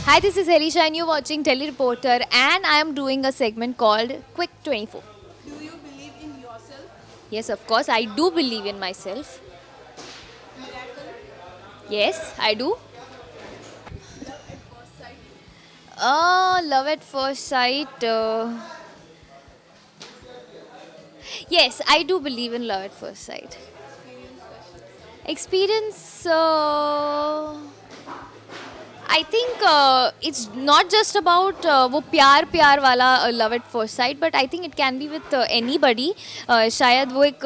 Hi, this is Elisha and you're watching Telereporter and I am doing a segment called Quick 24. Do you believe in yourself? Yes, of course, I do believe in myself. Miracle? Yes, I do. Love at first sight? Love at first sight. Yes, I do believe in love at first sight. Experience questions? Experience. I think it's not just about वो प्यार प्यार वाला love at first sight, but I think it can be with anybody. शायद वो एक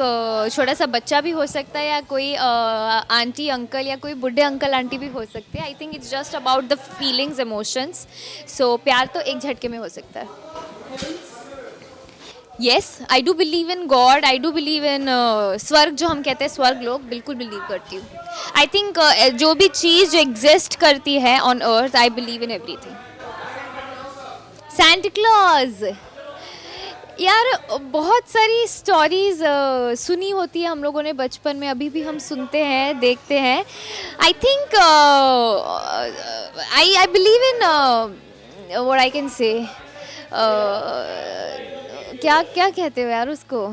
छोटा सा बच्चा भी हो सकता है या कोई आंटी अंकल या कोई बुढ़े अंकल आंटी भी हो सकते हैं. I think it's just about the feelings, emotions. So प्यार तो एक झटके में हो सकता है. Heavens? Yes, I do believe in God. I do believe in स्वर्ग जो हम कहते हैं स्वर्ग लोग बिल्कुल बिलीव करती हूँ. I think जो भी चीज़ जो एग्जिस्ट करती है on earth, I believe in everything. Santa Claus. यार बहुत सारी स्टोरीज सुनी होती है हम लोगों ने बचपन में, अभी भी हम सुनते हैं देखते हैं. आई think I believe in what I can say, क्या क्या कहते हो यार उसको.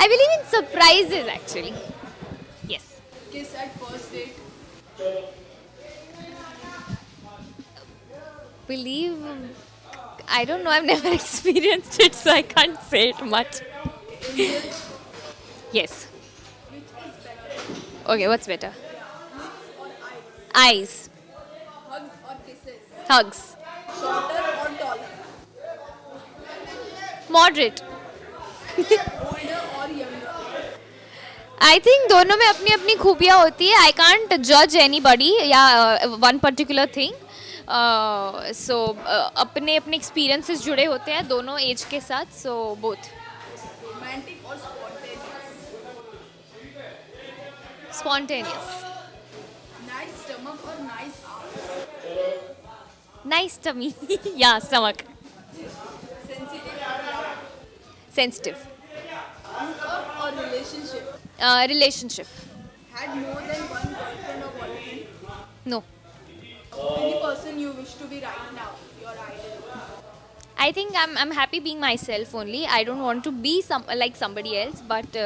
I believe in surprises actually. Yes. Kiss at first date? Believe, I don't know, I've never experienced it, so I can't say it much. Angels? Yes. Which is better? Okay, what's better? Lips or eyes? Eyes. Hugs or kisses? Hugs. Shorter or taller? Moderate. Older or younger? I think दोनों में अपनी अपनी खूबियाँ होती है. I can't जज any बडी या one particular thing. सो अपने अपने एक्सपीरियंसेस जुड़े होते हैं दोनों एज के साथ. So both. Romantic or spontaneous? Spontaneous. Nice stomach or nice arms? Nice tummy. या stomach. Sensitive or loud? Sensitive. Hookup or relationship? Relationship. Had more than one girlfriend or boyfriend? No. Any person you wish to be right now? Your idol? I think I'm happy being myself only. I don't want to be like somebody else, but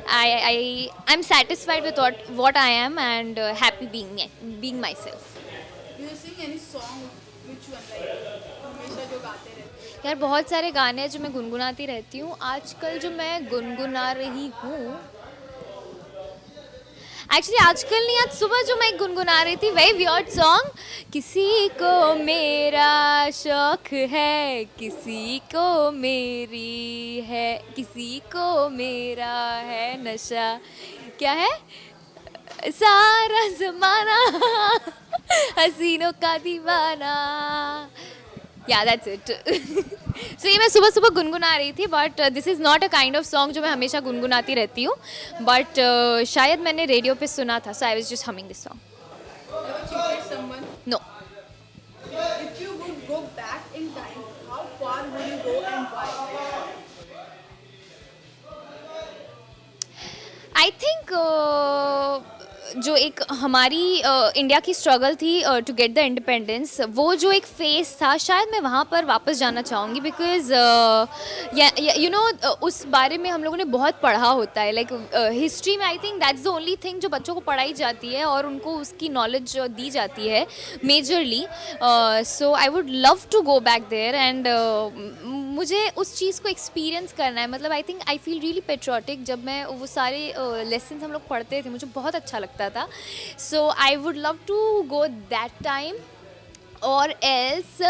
I'm satisfied with what I am and happy being myself. Do you sing any song? Which one? Like हमेशा जो गाते रहते यार बहुत सारे गाने हैं जो मैं गुनगुनाती रहती हूँ. आजकल जो मैं गुनगुना रही हूँ, एक्चुअली आजकल नहीं, आज सुबह जो मैं गुनगुना रही थी वही वियर्ड सॉन्ग. किसी को मेरा शौक है, किसी को मेरी है, किसी को मेरा है नशा. क्या है? सारा जमाना हसीनों का दीवाना. या दैट्स इट. सो ये मैं सुबह सुबह गुनगुना रही थी, but this is not a kind of song जो मैं हमेशा गुनगुनाती रहती हूँ. बट शायद मैंने रेडियो पे सुना था, so I was just humming this song. Ever cheated someone? No. If you would go back in time, how far would you go and why? I think जो एक हमारी इंडिया की स्ट्रगल थी टू गेट द इंडिपेंडेंस, वो जो एक face था, शायद मैं वहाँ पर वापस जाना चाहूँगी. बिकॉज यू नो उस बारे में हम लोगों ने बहुत पढ़ा होता है. लाइक हिस्ट्री में I think that's the only thing जो बच्चों को पढ़ाई जाती है और उनको उसकी नॉलेज दी जाती है majorly. So I would love to go back there and मुझे उस चीज़ को एक्सपीरियंस करना है. मतलब I think I feel really patriotic जब मैं वो सारे लेसन्स हम लोग पढ़ते थे, मुझे बहुत अच्छा लगता था. So I would love to go that time. और एल्स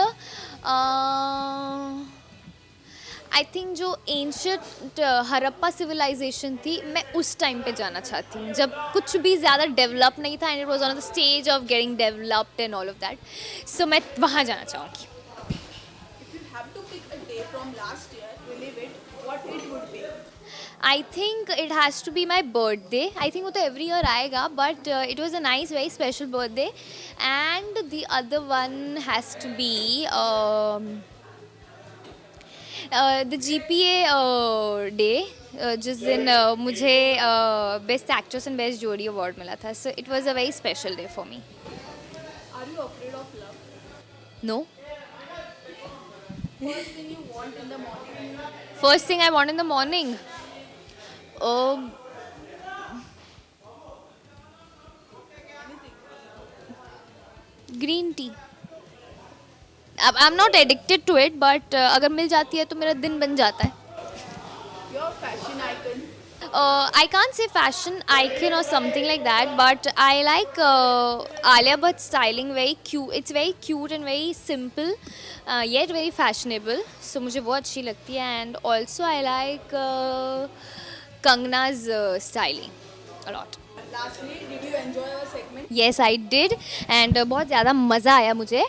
आई थिंक जो एंशियंट हरप्पा सिविलाइजेशन थी, मैं उस टाइम पे जाना चाहती हूँ जब कुछ भी ज़्यादा डेवलप नहीं था and it was on the stage of getting developed and all of that. So मैं वहाँ जाना चाहूँगी. If you have to pick a day from last year, relive it, what it would be? I think it has to be my birthday. I think वो तो every year आएगा, but it was a nice, very special birthday. And the other one has to be the GPA day, जिस दिन मुझे best actress and best जोड़ी award मिला था. So it was a very special day for me. Are नो. First thing you want in the morning. First thing I want in the morning. Green tea. अब I am not addicted to it but अगर मिल जाती है तो मेरा दिन बन जाता है. Your fashion icon. I can't say fashion icon or something like that, but I like Alia Bhatt styling. Very cute. It's very cute and very simple, yet very fashionable. So मुझे वो अच्छी लगती है. And also I like Kangna's styling a lot. Lastly, did you enjoy our segment? Yes, I did. And बहुत ज़्यादा मज़ा आया मुझे.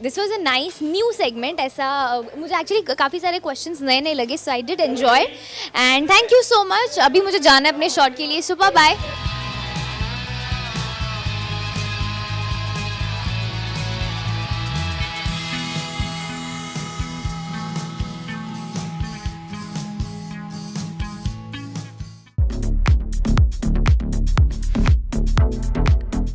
This was a nice new segment. ऐसा मुझे actually काफ़ी सारे questions नए नए लगे. So I did enjoy. And thank you so much. अभी मुझे जाना है अपने शॉट के लिए. So bye bye.